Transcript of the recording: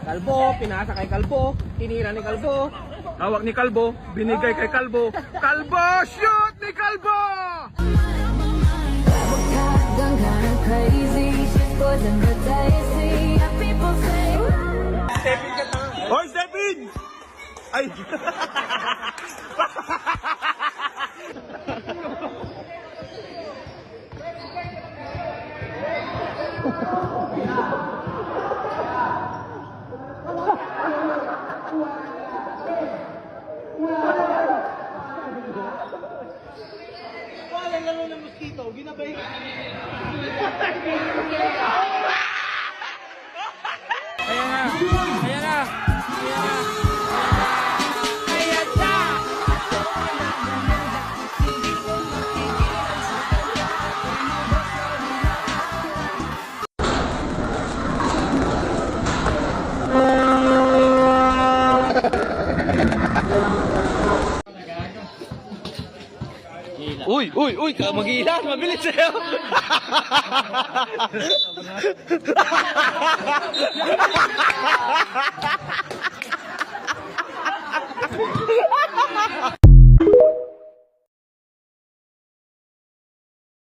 Kalbo, pinasa kay Kalbo, tinira ni Kalbo. Hawak ni Kalbo, binigay kay Kalbo. Kalbo, shoot ni Kalbo! Hoy, Stepin! Ay! Wala lang ng mosquito, ginabay. Ayan na! Ayan na! Ayan na! Ayan na! Uy, uy, uy, mag-iilan, mabilis sa'yo.